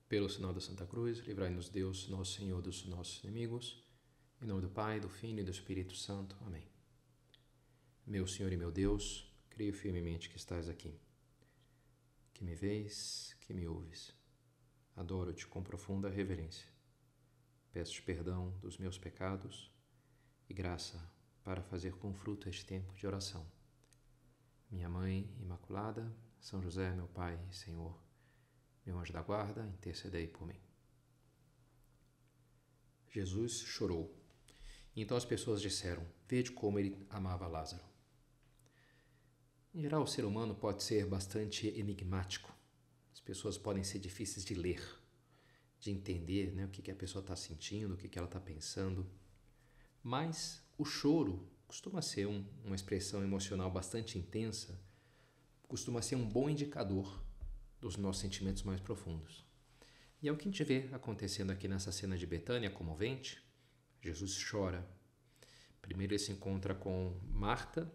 Pelo sinal da Santa Cruz, livrai-nos Deus, nosso Senhor, dos nossos inimigos. Em nome do Pai, do Filho e do Espírito Santo. Amém. Meu Senhor e meu Deus, creio firmemente que estás aqui, que me vês, que me ouves. Adoro-te com profunda reverência. Peço-te perdão dos meus pecados e graça para fazer com fruto este tempo de oração. Minha Mãe Imaculada, São José, meu Pai e Senhor, meu anjo da guarda, intercedei por mim. Jesus chorou. Então as pessoas disseram: vede como ele amava Lázaro. Em geral, o ser humano pode ser bastante enigmático. As pessoas podem ser difíceis de ler, de entender, o que a pessoa está sentindo, o que ela está pensando. Mas o choro costuma ser uma expressão emocional bastante intensa, costuma ser um bom indicador dos nossos sentimentos mais profundos. E é o que a gente vê acontecendo aqui nessa cena de Betânia comovente. Jesus chora. Primeiro ele se encontra com Marta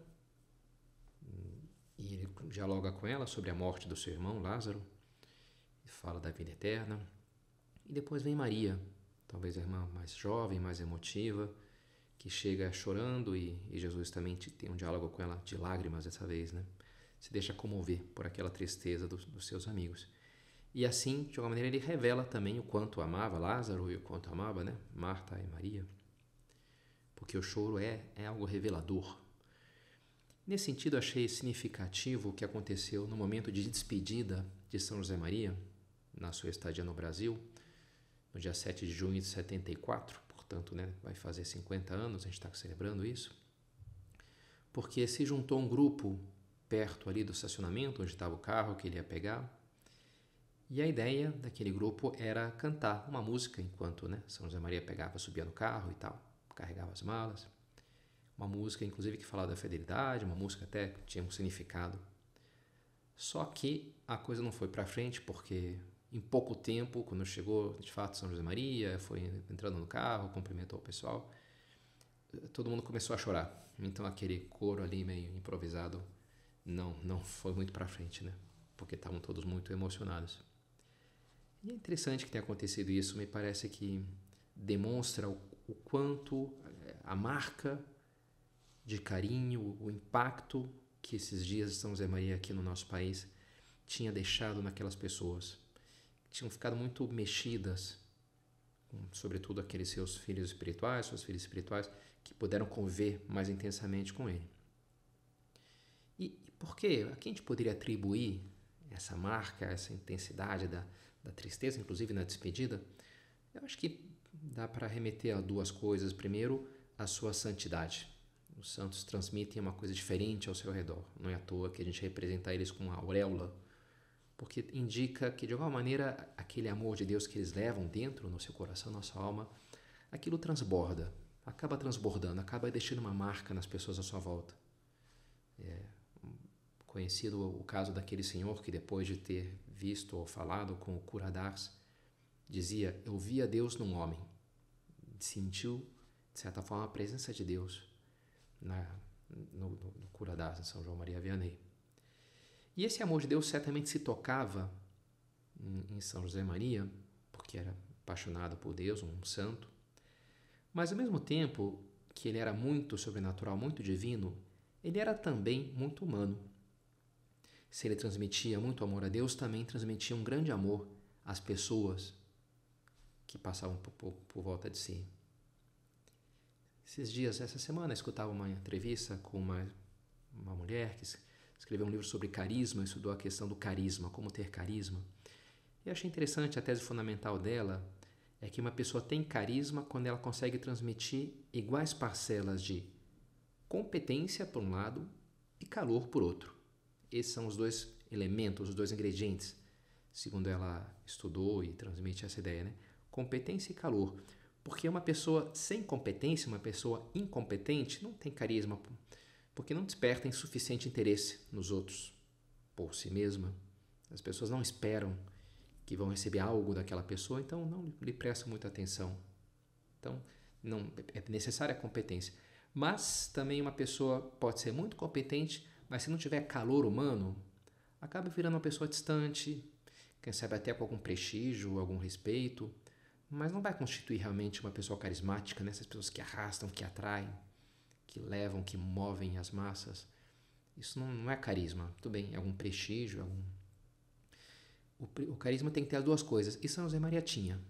e ele dialoga com ela sobre a morte do seu irmão Lázaro, e fala da vida eterna. E depois vem Maria, talvez a irmã mais jovem, mais emotiva, que chega chorando, e Jesus também tem um diálogo com ela de lágrimas dessa vez, Se deixa comover por aquela tristeza dos seus amigos. E assim, de alguma maneira, ele revela também o quanto amava Lázaro e o quanto amava, Marta e Maria. Porque o choro é algo revelador. Nesse sentido, achei significativo o que aconteceu no momento de despedida de São José Maria, na sua estadia no Brasil, no dia 7 de junho de 74, portanto, vai fazer 50 anos, a gente está celebrando isso, porque se juntou um grupo perto ali do estacionamento, onde estava o carro que ele ia pegar, e a ideia daquele grupo era cantar uma música enquanto São José Maria pegava, subia no carro e tal, carregava as malas. Uma música, inclusive, que falava da fidelidade, uma música até que tinha um significado. Só que a coisa não foi para frente, porque em pouco tempo, quando chegou de fato São José Maria, foi entrando no carro, cumprimentou o pessoal, todo mundo começou a chorar. Então aquele coro ali meio improvisado não foi muito para frente, porque estavam todos muito emocionados. E é interessante que tenha acontecido isso, me parece que demonstra o quanto a marca de carinho, o impacto que esses dias de São José Maria aqui no nosso país tinha deixado naquelas pessoas. Tinham ficado muito mexidas, sobretudo aqueles seus filhos espirituais, suas filhas espirituais, que puderam conviver mais intensamente com ele. E por quê? A quem a gente poderia atribuir essa marca, essa intensidade da tristeza, inclusive na despedida? Eu acho que dá para remeter a duas coisas. Primeiro, a sua santidade. Os santos transmitem uma coisa diferente ao seu redor. Não é à toa que a gente representa eles com uma auréola, porque indica que, de alguma maneira, aquele amor de Deus que eles levam dentro, no seu coração, na sua alma, aquilo transborda, acaba transbordando, acaba deixando uma marca nas pessoas à sua volta. Conhecido o caso daquele senhor que, depois de ter visto ou falado com o cura d'Ars, dizia: eu vi a Deus num homem. Sentiu, de certa forma, a presença de Deus no cura d'Ars, em São João Maria Vianney. E esse amor de Deus certamente se tocava em São José Maria, porque era apaixonado por Deus, um santo. Mas, ao mesmo tempo que ele era muito sobrenatural, muito divino, ele era também muito humano. Se ele transmitia muito amor a Deus, também transmitia um grande amor às pessoas que passavam por volta de si. Esses dias, essa semana, eu escutava uma entrevista com uma mulher que escreveu um livro sobre carisma, estudou a questão do carisma, como ter carisma. E eu achei interessante, a tese fundamental dela é que uma pessoa tem carisma quando ela consegue transmitir iguais parcelas de competência por um lado e calor por outro. Esses são os dois elementos, os dois ingredientes, segundo ela estudou e transmite essa ideia, Competência e calor. Porque uma pessoa sem competência, uma pessoa incompetente, não tem carisma, porque não desperta insuficiente interesse nos outros, por si mesma. As pessoas não esperam que vão receber algo daquela pessoa, então não lhe prestam muita atenção. Então, não é necessária a competência. Mas também uma pessoa pode ser muito competente, mas se não tiver calor humano, acaba virando uma pessoa distante, quem sabe até com algum prestígio, algum respeito, mas não vai constituir realmente uma pessoa carismática, né? Essas pessoas que arrastam, que atraem, que levam, que movem as massas. Isso não é carisma. Tudo bem, é algum prestígio, o carisma tem que ter as duas coisas. E São José Maria tinha.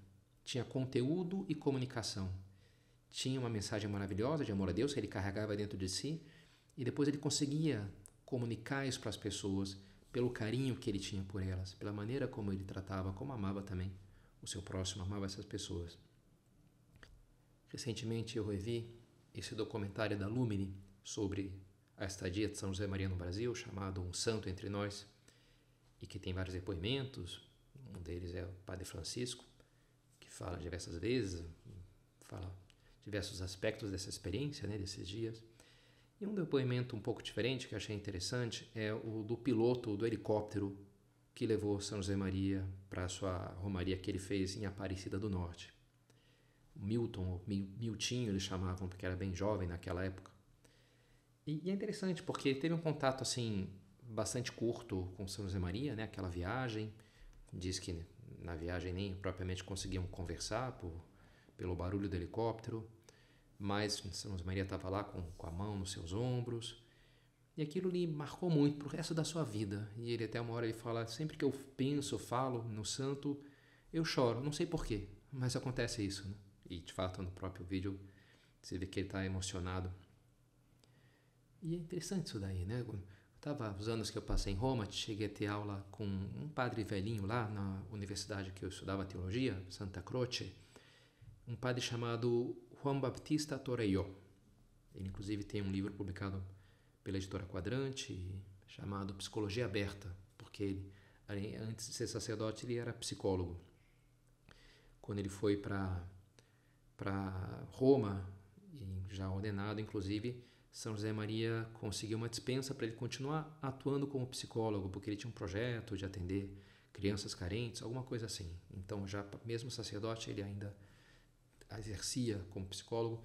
Tinha conteúdo e comunicação. Tinha uma mensagem maravilhosa de amor a Deus que ele carregava dentro de si e depois ele conseguia comunicar isso para as pessoas pelo carinho que ele tinha por elas, pela maneira como ele tratava, como amava também o seu próximo, amava essas pessoas. Recentemente eu revi esse documentário da Lumine sobre a estadia de São José Maria no Brasil, chamado Um Santo Entre Nós, e que tem vários depoimentos. Um deles é o Padre Francisco, que fala diversas vezes, fala diversos aspectos dessa experiência, né, desses dias. E um depoimento um pouco diferente que eu achei interessante é o do piloto do helicóptero que levou São José Maria para a sua romaria que ele fez em Aparecida do Norte. Milton, ou Miltinho eles chamavam, porque era bem jovem naquela época. E é interessante porque ele teve um contato assim bastante curto com São José Maria, né? Aquela viagem. Diz que na viagem nem propriamente conseguiam conversar pelo barulho do helicóptero, mas São José Maria estava lá com a mão nos seus ombros. E aquilo lhe marcou muito para o resto da sua vida. E ele até uma hora ele fala, sempre que eu penso, falo no santo, eu choro. Não sei porquê, mas acontece isso, né? E de fato no próprio vídeo você vê que ele está emocionado. E é interessante isso daí, né? Os anos que eu passei em Roma, cheguei a ter aula com um padre velhinho lá na universidade que eu estudava teologia, Santa Croce, um padre chamado Juan Baptista Torelló. Ele inclusive tem um livro publicado pela editora Quadrante chamado Psicologia Aberta, porque ele, antes de ser sacerdote, ele era psicólogo. Quando ele foi para Roma, já ordenado, inclusive, São José Maria conseguiu uma dispensa para ele continuar atuando como psicólogo, porque ele tinha um projeto de atender crianças carentes, alguma coisa assim. Então, já mesmo sacerdote, ele ainda exercia como psicólogo.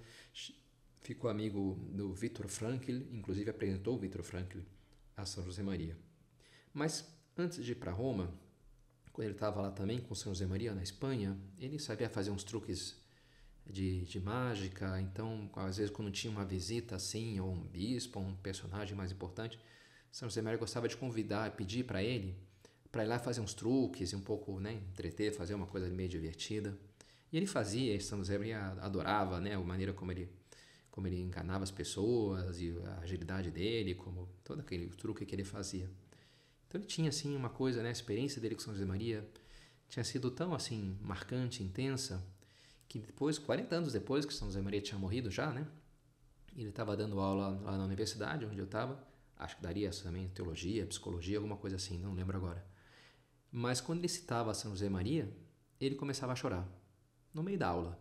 Ficou amigo do Viktor Frankl, inclusive apresentou o Viktor Frankl a São José Maria. Mas antes de ir para Roma, quando ele estava lá também com São José Maria na Espanha, ele sabia fazer uns truques de mágica. Então, às vezes, quando tinha uma visita assim, ou um bispo, ou um personagem mais importante, São José Maria gostava de convidar, pedir para ele ir lá fazer uns truques e um pouco, né, entreter, fazer uma coisa meio divertida. E ele fazia, e São José Maria adorava, né, a maneira como ele enganava as pessoas e a agilidade dele, como todo aquele truque que ele fazia. Então ele tinha assim uma coisa, né, a experiência dele com São José Maria tinha sido tão assim marcante, intensa, que depois, 40 anos depois que São José Maria tinha morrido já, né, ele estava dando aula lá na universidade onde eu estava, acho que daria também teologia, psicologia, alguma coisa assim, não lembro agora. Mas quando ele citava São José Maria, ele começava a chorar, no meio da aula.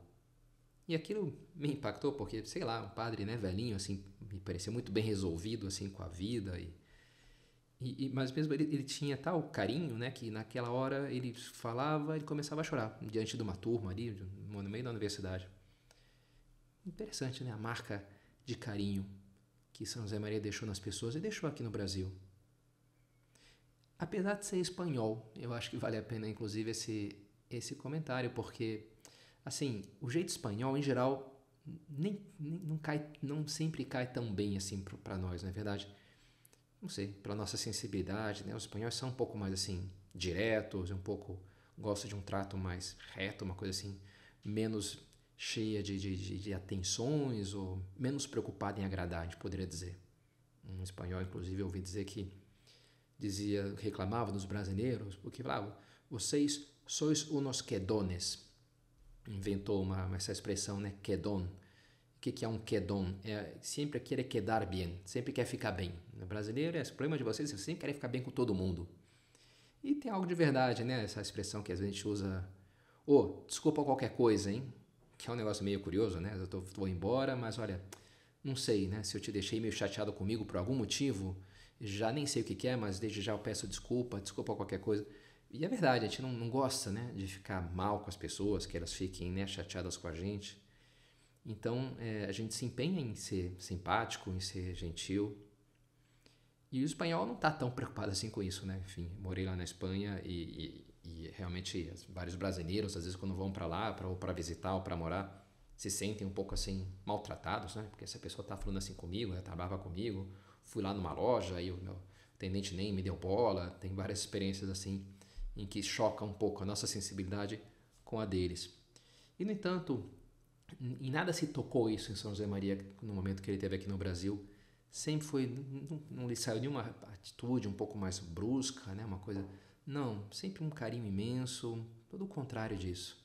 E aquilo me impactou porque, sei lá, um padre, né, velhinho, assim, me parecia muito bem resolvido, assim, com a vida. Mas mesmo ele tinha tal carinho, né, que naquela hora ele falava, ele começava a chorar diante de uma turma ali, no meio da universidade. Interessante, né, a marca de carinho que São José Maria deixou nas pessoas e deixou aqui no Brasil. Apesar de ser espanhol, eu acho que vale a pena, inclusive, esse comentário, porque assim, o jeito espanhol, em geral, não sempre cai tão bem assim para nós, não é verdade? Não sei, pela nossa sensibilidade, né? Os espanhóis são um pouco mais assim, diretos, um pouco gostam de um trato mais reto, uma coisa assim, menos cheia de atenções ou menos preocupada em agradar, a gente poderia dizer. Um espanhol, inclusive, eu ouvi dizer que reclamava dos brasileiros, porque falava, vocês sois unos quedones. Inventou essa expressão, né? Quedón. O que é um quedón? Sempre querer quedar bem, sempre quer ficar bem. O brasileiro, o problema de vocês, vocês sempre querem ficar bem com todo mundo. E tem algo de verdade, né? Essa expressão que às vezes a gente usa, desculpa qualquer coisa, hein? Que é um negócio meio curioso, né? Eu vou embora, mas olha, não sei, né? Se eu te deixei meio chateado comigo por algum motivo, já nem sei o que é, mas desde já eu peço desculpa qualquer coisa. E é verdade, a gente não gosta, né, de ficar mal com as pessoas, que elas fiquem, né, chateadas com a gente. Então, a gente se empenha em ser simpático, em ser gentil. E o espanhol não está tão preocupado assim com isso, né? Enfim, morei lá na Espanha e E realmente vários brasileiros, às vezes quando vão para lá, para visitar ou para morar, se sentem um pouco assim maltratados, né? Porque essa pessoa está falando assim comigo, ela trabalhava comigo, fui lá numa loja e o meu atendente nem me deu bola. Tem várias experiências assim em que choca um pouco a nossa sensibilidade com a deles. E no entanto, em nada se tocou isso em São José Maria no momento que ele esteve aqui no Brasil. Sempre foi, não lhe saiu nenhuma atitude um pouco mais brusca, né? Uma coisa, não, sempre um carinho imenso, todo o contrário disso.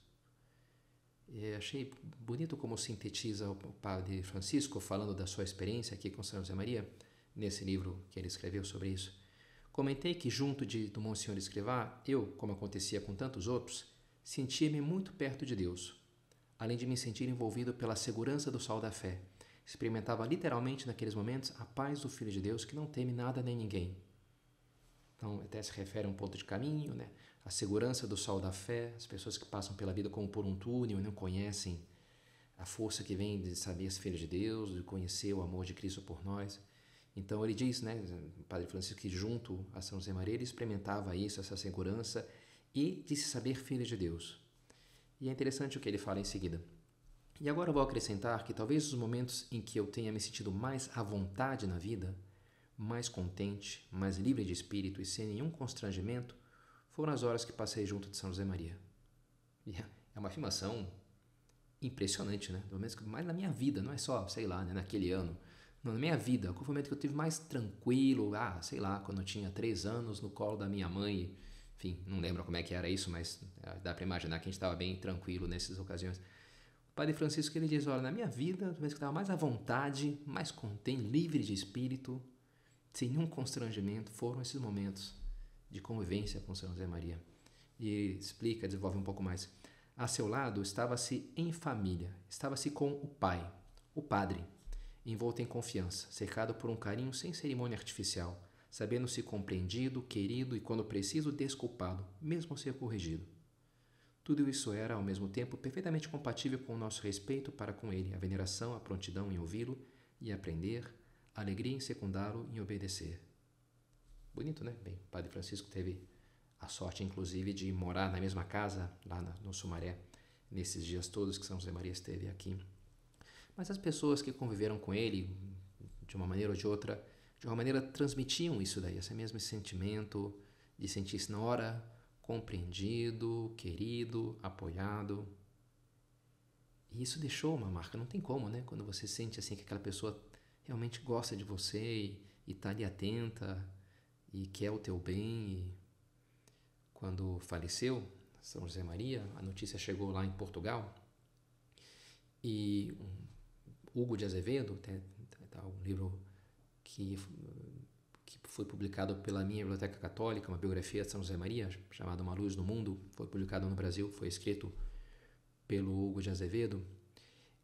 Achei bonito como sintetiza o padre Francisco falando da sua experiência aqui com São José Maria, nesse livro que ele escreveu sobre isso. Comentei que junto do Monsenhor Escrivá, eu, como acontecia com tantos outros, sentia-me muito perto de Deus, além de me sentir envolvido pela segurança do sol da fé. Experimentava literalmente naqueles momentos a paz do Filho de Deus que não teme nada nem ninguém. Então, até se refere a um ponto de caminho, né? A segurança do sol da fé, as pessoas que passam pela vida como por um túnel e não conhecem a força que vem de saber ser filho de Deus, de conhecer o amor de Cristo por nós. Então ele diz, né, o Padre Francisco, que junto a São José Maria ele experimentava isso, essa segurança e de se saber filho de Deus. E é interessante o que ele fala em seguida. E agora eu vou acrescentar que talvez os momentos em que eu tenha me sentido mais à vontade na vida, mais contente, mais livre de espírito e sem nenhum constrangimento, foram as horas que passei junto de São José Maria. E é uma afirmação impressionante, né? Pelo menos mais na minha vida, não é só, sei lá, né, naquele ano. Não, na minha vida, qual foi o momento que eu tive mais tranquilo? Sei lá, quando eu tinha 3 anos no colo da minha mãe. Enfim, não lembro como é que era isso, mas dá para imaginar que a gente estava bem tranquilo nessas ocasiões. O Padre Francisco ele diz, olha, na minha vida, o momento que eu estava mais à vontade, mais contente, livre de espírito, sem nenhum constrangimento, foram esses momentos de convivência com São José Maria. E explica, desenvolve um pouco mais. A seu lado estava-se em família, estava-se com o pai, o padre, envolto em confiança, cercado por um carinho sem cerimônia artificial, sabendo-se compreendido, querido e, quando preciso, desculpado, mesmo ao ser corrigido. Tudo isso era, ao mesmo tempo, perfeitamente compatível com o nosso respeito para com ele, a veneração, a prontidão em ouvi-lo e aprender, a alegria em secundá-lo e em obedecer. Bonito, né? Bem, o Padre Francisco teve a sorte, inclusive, de morar na mesma casa, lá no Sumaré, nesses dias todos que São José Maria esteve aqui. Mas as pessoas que conviveram com ele, de uma maneira ou de outra, de uma maneira transmitiam isso daí, esse mesmo sentimento de sentir-se na hora compreendido, querido, apoiado. E isso deixou uma marca, não tem como, né? Quando você sente assim que aquela pessoa realmente gosta de você e está ali atenta e quer o teu bem. E quando faleceu São José Maria, a notícia chegou lá em Portugal e Hugo de Azevedo, um livro que foi publicado pela minha Biblioteca Católica, uma biografia de São José Maria, chamada Uma Luz no Mundo, foi publicado no Brasil, foi escrito pelo Hugo de Azevedo.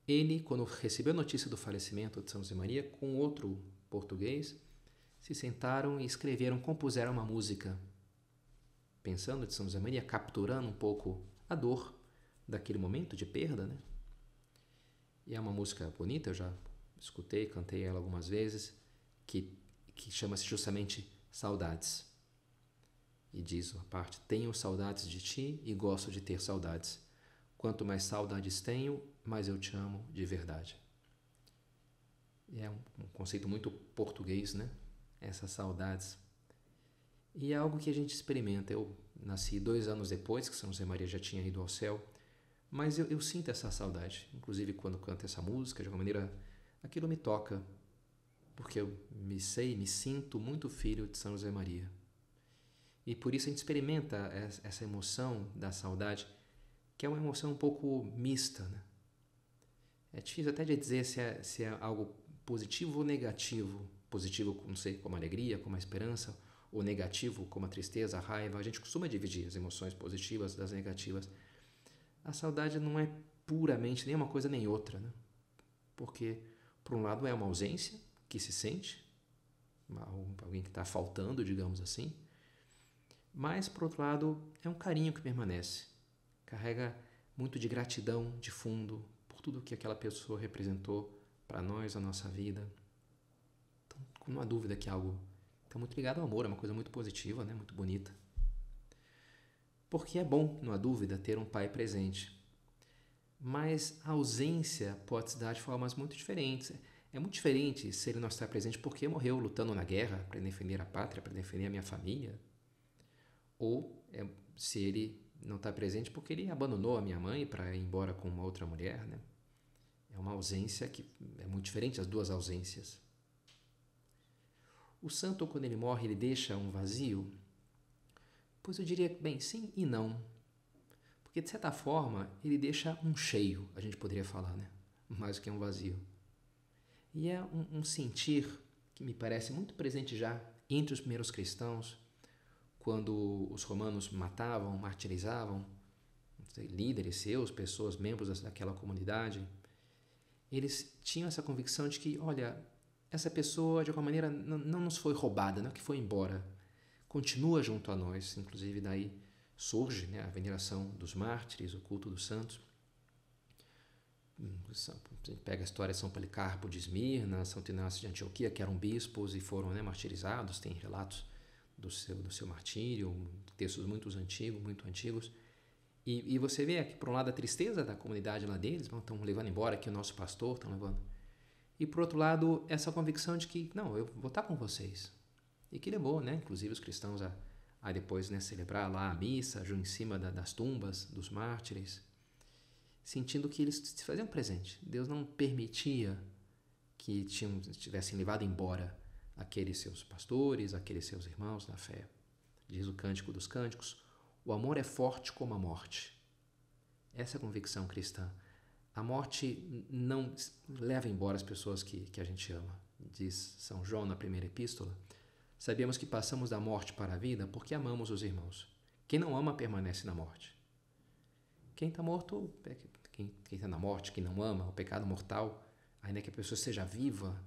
Ele, quando recebeu a notícia do falecimento de São José Maria, com outro português, se sentaram e escreveram, compuseram uma música, pensando de São José Maria, capturando um pouco a dor daquele momento de perda, né? E é uma música bonita, eu já escutei, cantei ela algumas vezes, que chama-se justamente Saudades. E diz a parte, tenho saudades de ti e gosto de ter saudades. Quanto mais saudades tenho, mais eu te amo de verdade. É um conceito muito português, né? Essas saudades. E é algo que a gente experimenta. Eu nasci 2 anos depois que São José Maria já tinha ido ao céu, mas eu sinto essa saudade. Inclusive quando canto essa música, de alguma maneira, aquilo me toca, porque eu me sinto muito filho de São José Maria. E por isso a gente experimenta essa emoção da saudade, que é uma emoção um pouco mista, né? É difícil até de dizer se é algo positivo ou negativo. Positivo, não sei, como a alegria, como a esperança, ou negativo, como a tristeza, a raiva. A gente costuma dividir as emoções positivas das negativas. A saudade não é puramente nem uma coisa nem outra, né? Porque, por um lado, é uma ausência que se sente, alguém que está faltando, digamos assim, mas, por outro lado, é um carinho que permanece. Carrega muito de gratidão de fundo por tudo que aquela pessoa representou para nós, a nossa vida. Então, não há dúvida que é algo está muito ligado ao amor, é uma coisa muito positiva, né? Muito bonita. porque é bom, não há dúvida, ter um pai presente. Mas a ausência pode se dar de formas muito diferentes. É muito diferente se ele não está presente porque morreu lutando na guerra para defender a pátria, para defender a minha família, ou se ele não está presente porque ele abandonou a minha mãe para ir embora com uma outra mulher, né? É uma ausência que é muito diferente, as duas ausências. O santo, quando ele morre, ele deixa um vazio? Pois eu diria, bem, sim e não. Porque, de certa forma, ele deixa um cheio, a gente poderia falar, né? Mais do que um vazio. E é um sentir que me parece muito presente já entre os primeiros cristãos, quando os romanos matavam, martirizavam líderes seus, pessoas, membros daquela comunidade. Eles tinham essa convicção de que, olha, essa pessoa de alguma maneira não nos foi roubada, não é que foi embora, continua junto a nós. Inclusive daí surge, né, a veneração dos mártires, o culto dos santos. Pega a história de São Policarpo de Esmirna, São Inácio de Antioquia, que eram bispos e foram, né, martirizados. Tem relatos do seu martírio, textos muito antigos. E você vê que, por um lado, a tristeza da comunidade lá deles, estão levando embora aqui o nosso pastor, estão levando. E, por outro lado, essa convicção de que, não, eu vou estar com vocês. E que levou, né, inclusive, os cristãos a depois, né, celebrar lá a missa, em cima das tumbas dos mártires, sentindo que eles se faziam presente. Deus não permitia que tivessem levado embora aqueles seus pastores, aqueles seus irmãos na fé. Diz o Cântico dos Cânticos: o amor é forte como a morte. Essa é a convicção cristã. A morte não leva embora as pessoas que a gente ama. Diz São João na primeira epístola: sabemos que passamos da morte para a vida porque amamos os irmãos. Quem não ama permanece na morte. Quem está morto, quem está na morte, quem não ama, o pecado mortal, ainda que a pessoa seja viva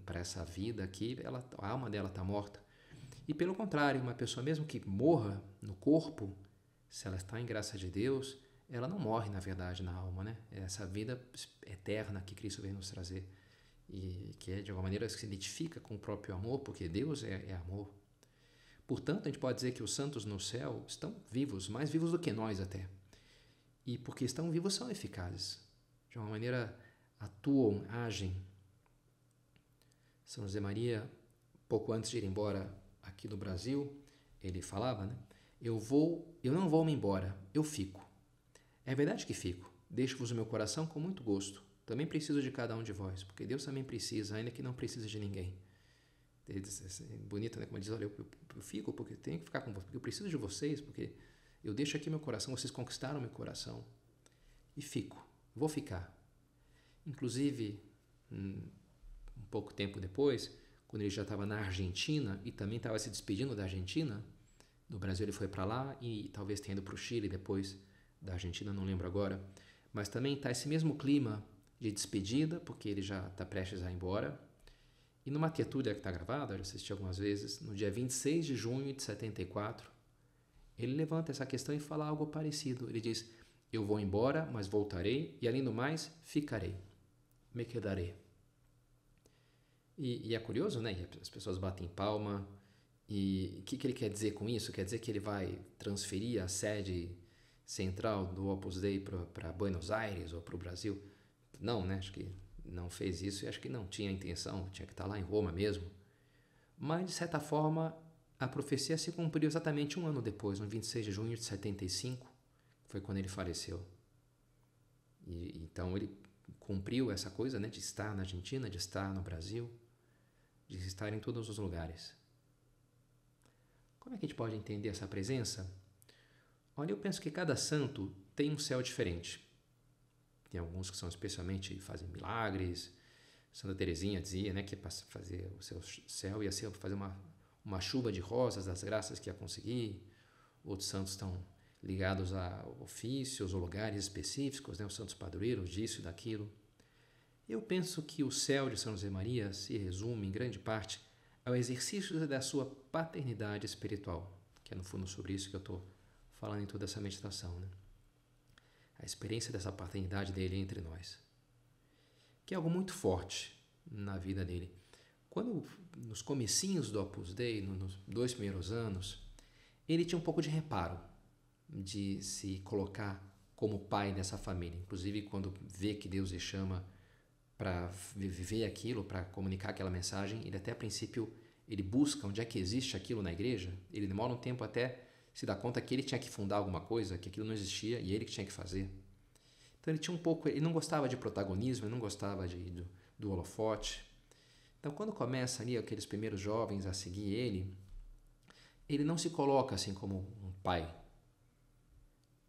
para essa vida aqui, a alma dela está morta. E pelo contrário, uma pessoa mesmo que morra no corpo, se ela está em graça de Deus, ela não morre na verdade na alma, né? É essa vida eterna que Cristo veio nos trazer e que de alguma maneira se identifica com o próprio amor, porque Deus é amor. Portanto, a gente pode dizer que os santos no céu estão vivos, mais vivos do que nós até. E porque estão vivos são eficazes. De uma maneira atuam, agem. São José Maria, pouco antes de ir embora aqui do Brasil, ele falava, né? Eu não vou me embora, eu fico. É verdade que fico. Deixo-vos o meu coração com muito gosto. Também preciso de cada um de vós, porque Deus também precisa, ainda que não precisa de ninguém. Ele diz, bonito, né? Como ele diz, olha, eu fico porque tenho que ficar com vocês, porque eu preciso de vocês, porque eu deixo aqui meu coração, vocês conquistaram meu coração. E fico, vou ficar. Inclusive, um pouco tempo depois, quando ele já estava na Argentina e também estava se despedindo da Argentina, do Brasil ele foi para lá e talvez tenha ido para o Chile depois da Argentina, não lembro agora, mas também está esse mesmo clima de despedida, porque ele já está prestes a ir embora. E numa tertúlia que está gravada, eu já assisti algumas vezes, no dia 26 de junho de 74, ele levanta essa questão e fala algo parecido. Ele diz: eu vou embora, mas voltarei, e além do mais, ficarei, me quedarei. E é curioso, né? E as pessoas batem palma. E o que ele quer dizer com isso? Quer dizer que ele vai transferir a sede central do Opus Dei para Buenos Aires ou para o Brasil? Não, né? Acho que não fez isso e acho que não tinha intenção, tinha que estar lá em Roma mesmo. Mas, de certa forma, a profecia se cumpriu exatamente um ano depois, no 26 de junho de 75, que foi quando ele faleceu. E então ele cumpriu essa coisa, né, de estar na Argentina, de estar no Brasil, de estar em todos os lugares. Como é que a gente pode entender essa presença? Olha, eu penso que cada santo tem um céu diferente. Tem alguns que são especialmente fazem milagres. Santa Teresinha dizia, né, que para fazer o seu céu ia ser fazer uma chuva de rosas das graças que ia conseguir. Outros santos estão ligados a ofícios ou lugares específicos, né, os santos padroeiros disso e daquilo. Eu penso que o céu de São José Maria se resume, em grande parte, ao exercício da sua paternidade espiritual, que é no fundo sobre isso que eu estou falando em toda essa meditação, né? A experiência dessa paternidade dele entre nós, que é algo muito forte na vida dele. Quando, nos comecinhos do Opus Dei, nos 2 primeiros anos, ele tinha um pouco de reparo. de se colocar como pai dessa família. Inclusive, quando vê que Deus lhe chama para viver aquilo, para comunicar aquela mensagem, ele até a princípio ele busca onde é que existe aquilo na igreja. Ele demora um tempo até se dar conta que ele tinha que fundar alguma coisa, que aquilo não existia e ele que tinha que fazer. Então ele tinha ele não gostava de protagonismo, ele não gostava do holofote. Então quando começa ali aqueles primeiros jovens a seguir ele não se coloca assim como um pai.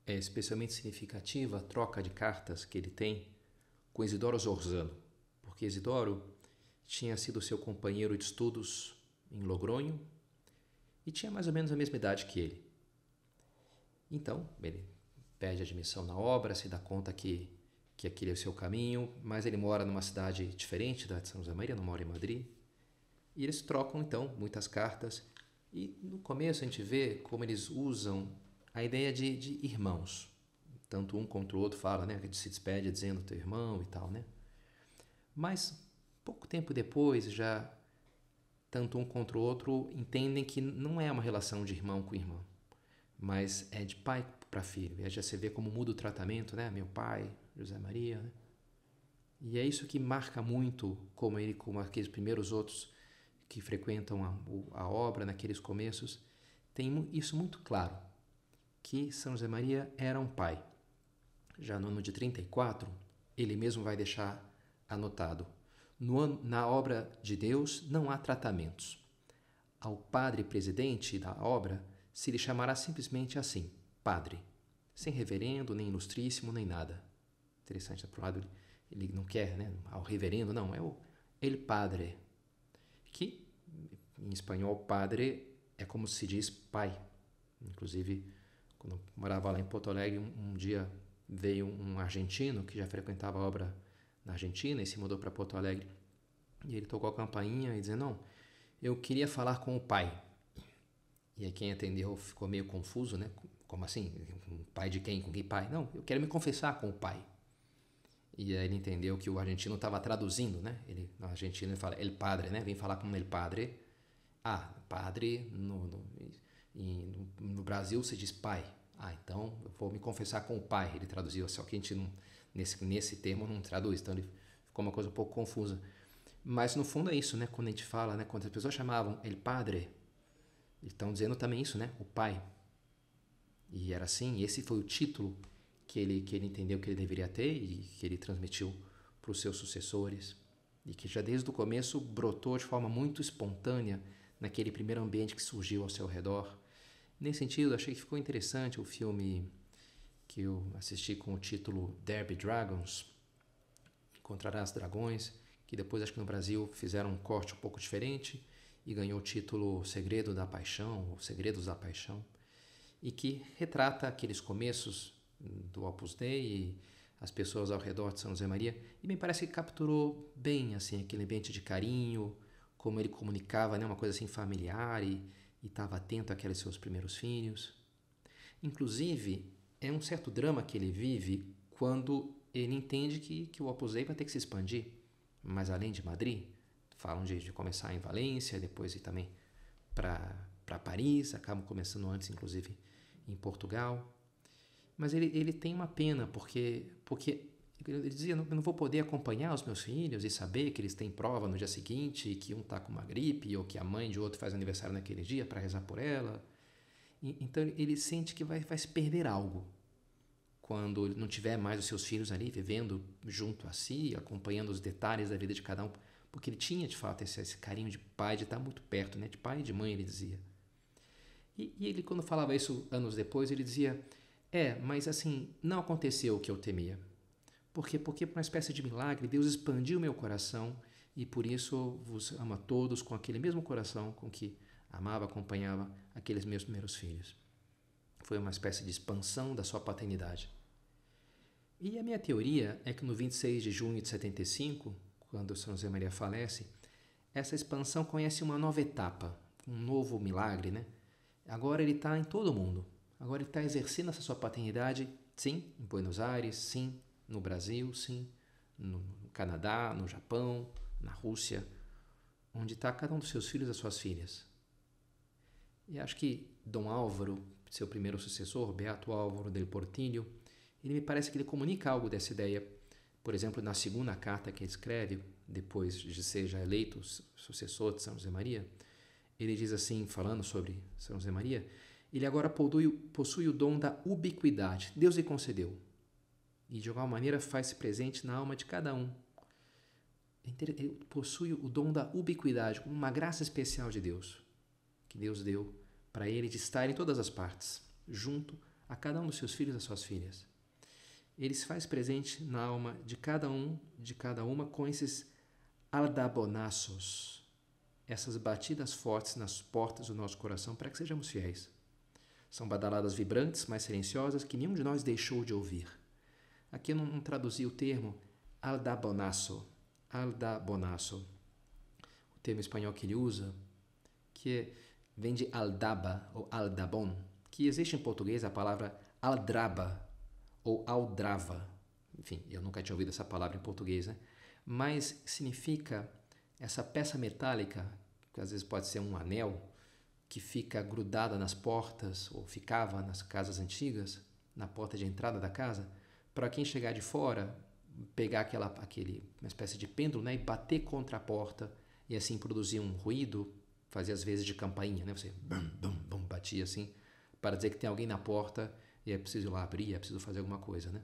É especialmente significativa a troca de cartas que ele tem com Isidoro Zorzano, porque Isidoro tinha sido seu companheiro de estudos em Logronho e tinha mais ou menos a mesma idade que ele. Então, ele pede admissão na obra, se dá conta que aquele é o seu caminho, mas ele mora numa cidade diferente da de São José Maria, não mora em Madrid. E eles trocam, então, muitas cartas. E no começo a gente vê como eles usam a ideia de irmãos. Tanto um contra o outro fala, né? Que se despede dizendo teu irmão e tal, né? Mas, pouco tempo depois, já tanto um contra o outro entendem que não é uma relação de irmão com irmão, mas é de pai para filho. E já se vê como muda o tratamento, né? Meu pai, José Maria, né? E é isso que marca muito como aqueles primeiros outros que frequentam a obra naqueles começos, tem isso muito claro, que São José Maria era um pai. Já no ano de 34, ele mesmo vai deixar anotado: na obra de Deus não há tratamentos. Ao padre presidente da obra se lhe chamará simplesmente assim, padre, sem reverendo, nem ilustríssimo, nem nada. Interessante, por um lado ele não quer, né? Ao reverendo, não, é o el padre, que em espanhol padre é como se diz pai. Inclusive, quando eu morava lá em Porto Alegre, um dia veio um argentino que já frequentava a obra na Argentina e se mudou para Porto Alegre. E ele tocou a campainha e dizia, não, eu queria falar com o pai. E aí quem atendeu ficou meio confuso, né? Como assim? Um pai de quem? Com que pai? Não, eu quero me confessar com o pai. E aí ele entendeu que o argentino estava traduzindo, né? No argentino ele fala el padre, né? Vem falar com el padre. Ah, padre, no Brasil se diz pai. Ah, então eu vou me confessar com o pai. Ele traduziu, só que a gente não, nesse termo não traduz, então ele ficou uma coisa um pouco confusa. Mas no fundo é isso, né? Quando a gente fala, né? Quando as pessoas chamavam el padre, estão dizendo também isso, né? O pai. E era assim, esse foi o título que ele entendeu que ele deveria ter e que ele transmitiu para os seus sucessores. E que já desde o começo brotou de forma muito espontânea naquele primeiro ambiente que surgiu ao seu redor. Nesse sentido, achei que ficou interessante o filme que eu assisti com o título Derby Dragons, Encontrarás Dragões, que depois acho que no Brasil fizeram um corte um pouco diferente e ganhou o título Segredo da Paixão, ou Segredos da Paixão, e que retrata aqueles começos do Opus Dei e as pessoas ao redor de São José Maria, e me parece que capturou bem assim aquele ambiente de carinho, como ele comunicava, né, uma coisa assim familiar e estava atento àqueles seus primeiros filhos. Inclusive, é um certo drama que ele vive quando ele entende que o Opus Dei vai ter que se expandir, mas além de Madrid, falam de começar em Valência, depois ir também para Paris, acabam começando antes, inclusive, em Portugal. Mas ele tem uma pena, porque ele dizia, eu não vou poder acompanhar os meus filhos e saber que eles têm prova no dia seguinte, que um está com uma gripe, ou que a mãe de outro faz aniversário naquele dia para rezar por ela. Então ele sente que vai se perder algo quando não tiver mais os seus filhos ali vivendo junto a si, acompanhando os detalhes da vida de cada um, porque ele tinha de fato esse carinho de pai, de estar muito perto, né? De pai e de mãe, ele dizia. E ele, quando falava isso anos depois, ele dizia, mas assim, não aconteceu o que eu temia. Por quê? Porque por uma espécie de milagre, Deus expandiu meu coração e por isso vos amo a todos com aquele mesmo coração com que amava, acompanhava aqueles meus primeiros filhos. Foi uma espécie de expansão da sua paternidade. E a minha teoria é que no 26 de junho de 75, quando São José Maria falece, essa expansão conhece uma nova etapa, um novo milagre, né? Agora ele está em todo o mundo. Agora ele está exercendo essa sua paternidade, sim, em Buenos Aires, sim, no Brasil, sim, no Canadá, no Japão, na Rússia, onde está cada um dos seus filhos e das suas filhas. E acho que Dom Álvaro seu primeiro sucessor, Beato Álvaro del Portillo, ele me parece que ele comunica algo dessa ideia. Por exemplo, na segunda carta que ele escreve, depois de ser já eleito sucessor de São José Maria, ele diz assim, falando sobre São José Maria, ele agora possui o dom da ubiquidade. Deus lhe concedeu. E de alguma maneira faz-se presente na alma de cada um. Ele possui o dom da ubiquidade, uma graça especial de Deus, que Deus deu para ele de estar em todas as partes, junto a cada um dos seus filhos e das suas filhas. Ele se faz presente na alma de cada um, de cada uma, com esses aldabonaços, essas batidas fortes nas portas do nosso coração para que sejamos fiéis. São badaladas vibrantes, mas silenciosas, que nenhum de nós deixou de ouvir. Aqui eu não traduzi o termo aldabonaço. Aldabonaço. O termo espanhol que ele usa, que vem de aldaba ou aldabon, que existe em português a palavra aldraba ou aldrava. Enfim, eu nunca tinha ouvido essa palavra em português, né? Mas significa essa peça metálica, que às vezes pode ser um anel, que fica grudada nas portas, ou ficava nas casas antigas, na porta de entrada da casa, para quem chegar de fora, pegar uma espécie de pêndulo, né, e bater contra a porta, e assim produzir um ruído, fazer às vezes de campainha, né? Você bum, bum, bum, batia assim, para dizer que tem alguém na porta e é preciso ir lá abrir, é preciso fazer alguma coisa, né?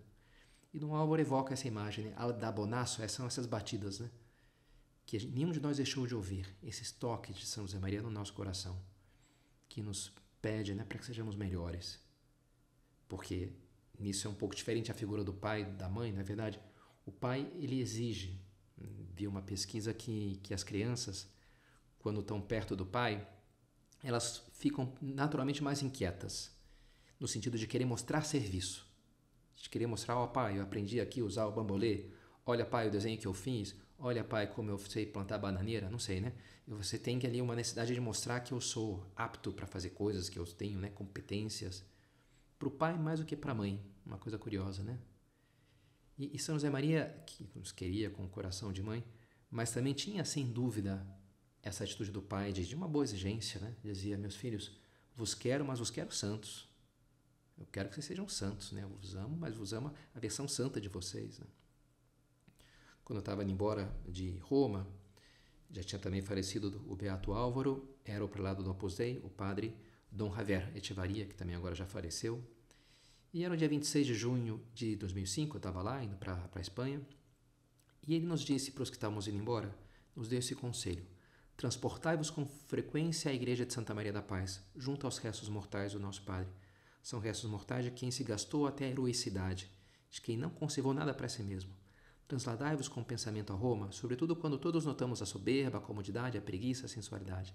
E Dom Álvaro evoca essa imagem, né? Aldabonaço, são essas batidas, né? Que nenhum de nós deixou de ouvir, esses toques de São José Maria no nosso coração, que nos pede, né, para que sejamos melhores. Porque nisso é um pouco diferente a figura do pai e da mãe, não é verdade? O pai, ele exige. Vi uma pesquisa que as crianças, quando estão perto do pai, elas ficam naturalmente mais inquietas, no sentido de querer mostrar serviço, de querer mostrar, ó pai, eu aprendi aqui a usar o bambolê, olha pai, o desenho que eu fiz, olha pai, como eu sei plantar bananeira, não sei, né? Você tem ali uma necessidade de mostrar que eu sou apto para fazer coisas, que eu tenho, né, competências. Para o pai mais do que para a mãe, uma coisa curiosa, né? E São José Maria, que nos queria com o coração de mãe, mas também tinha, sem dúvida, essa atitude do pai de uma boa exigência, né? Dizia, meus filhos, vos quero, mas vos quero santos. Eu quero que vocês sejam santos, né? Eu vos amo, mas vos amo a versão santa de vocês, né? Quando eu estava indo embora de Roma, já tinha também falecido o Beato Álvaro, era o prelado do Opus Dei, o padre Dom Javier Echevarria, que também agora já faleceu. E era o dia 26 de junho de 2005, eu estava lá, indo para a Espanha, e ele nos disse, para os que estávamos indo embora, nos deu esse conselho: transportai-vos com frequência à igreja de Santa Maria da Paz, junto aos restos mortais do nosso Padre. São restos mortais de quem se gastou até a heroicidade, de quem não conservou nada para si mesmo. Transladai-vos com pensamento a Roma, sobretudo quando todos notamos a soberba, a comodidade, a preguiça, a sensualidade.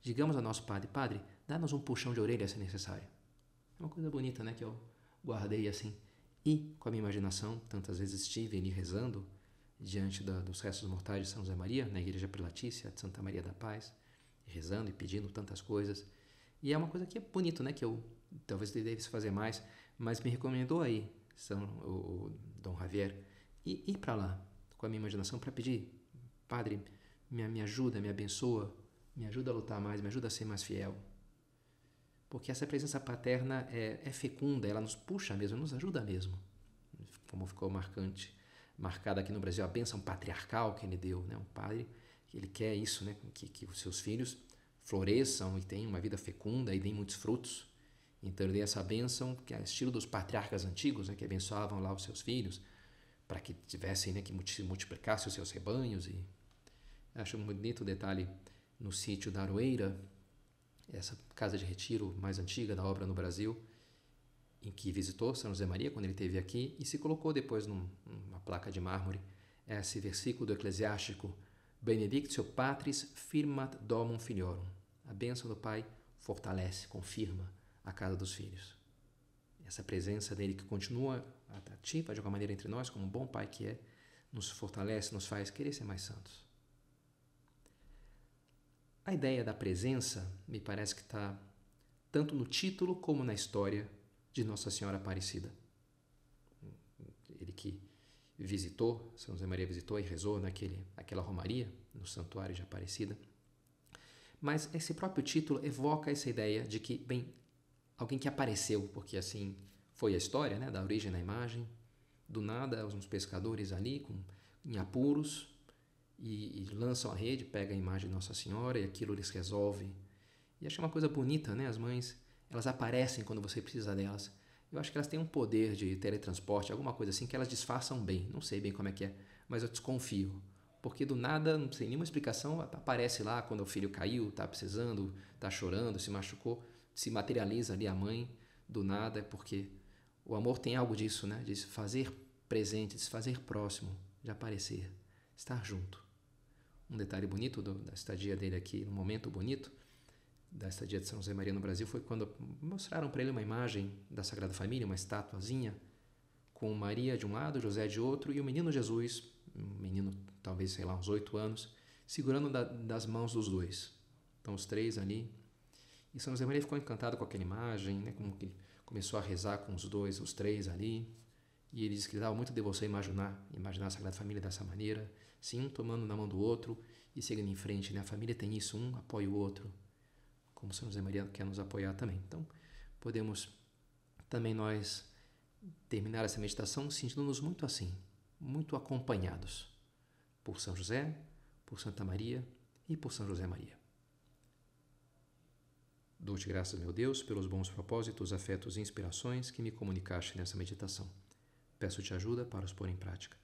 Digamos ao nosso Padre, Padre, dá-nos um puxão de orelha se necessário. É uma coisa bonita, né, que eu guardei assim. E, com a minha imaginação, tantas vezes estive ali rezando diante dos restos mortais de São José Maria, na igreja prelatícia de Santa Maria da Paz, rezando e pedindo tantas coisas. E é uma coisa que é bonito, né, que eu talvez devesse fazer mais, mas me recomendou aí o Dom Javier ir para lá, com a minha imaginação, para pedir, Padre, me ajuda, me abençoa, me ajuda a lutar mais, me ajuda a ser mais fiel. Porque essa presença paterna é fecunda, ela nos puxa mesmo, nos ajuda mesmo. Como ficou marcada aqui no Brasil, a bênção patriarcal que ele deu, né? Um padre, ele quer isso, né? Que os seus filhos floresçam e tenham uma vida fecunda e deem muitos frutos. Então ele deu essa bênção, que é estilo dos patriarcas antigos, né? Que abençoavam lá os seus filhos, para que tivessem, né, que multiplicassem os seus rebanhos. E acho muito bonito o detalhe no sítio da Aroeira, essa casa de retiro mais antiga da obra no Brasil, em que visitou São José Maria quando ele esteve aqui, e se colocou depois numa placa de mármore esse versículo do Eclesiástico: Benedictio Patris firmat domum filiorum. A bênção do Pai fortalece, confirma a casa dos filhos. Essa presença dele que continua ativa de alguma maneira entre nós, como um bom pai que é, nos fortalece, nos faz querer ser mais santos. A ideia da presença me parece que está tanto no título como na história de Nossa Senhora Aparecida. Ele que visitou, São José Maria visitou e rezou naquela romaria, no Santuário de Aparecida. Mas esse próprio título evoca essa ideia de que, bem, alguém que apareceu, porque assim foi a história, né, da origem da imagem. Do nada, uns pescadores ali em apuros e lançam a rede, pegam a imagem de Nossa Senhora e aquilo lhes resolve. E acho uma coisa bonita, né? As mães, elas aparecem quando você precisa delas. Eu acho que elas têm um poder de teletransporte, alguma coisa assim, que elas disfarçam bem. Não sei bem como é que é, mas eu desconfio. Porque do nada, sem nenhuma explicação, aparece lá quando o filho caiu, está precisando, está chorando, se machucou, se materializa ali a mãe do nada, é porque o amor tem algo disso, né? De se fazer presente, de se fazer próximo, de aparecer, estar junto. Um detalhe bonito da estadia dele aqui, um momento bonito da estadia de São José Maria no Brasil foi quando mostraram para ele uma imagem da Sagrada Família, uma estatuazinha, com Maria de um lado, José de outro, e o menino Jesus, um menino talvez, sei lá, uns 8 anos, segurando das mãos dos dois. Então os três ali. E São José Maria ficou encantado com aquela imagem, né? Como que começou a rezar com os dois, os três ali. E ele disse que lhe dava muita devoção imaginar a Sagrada Família dessa maneira, sim, um tomando na mão do outro e seguindo em frente, né? A família tem isso, um apoia o outro, como São José Maria quer nos apoiar também. Então, podemos também nós terminar essa meditação sentindo-nos muito assim, muito acompanhados por São José, por Santa Maria e por São José Maria. Dou-te graças, meu Deus, pelos bons propósitos, afetos e inspirações que me comunicaste nessa meditação. Peço-te ajuda para os pôr em prática.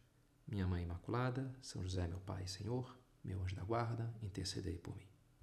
Minha Mãe Imaculada, São José, meu Pai e Senhor, meu anjo da guarda, intercedei por mim.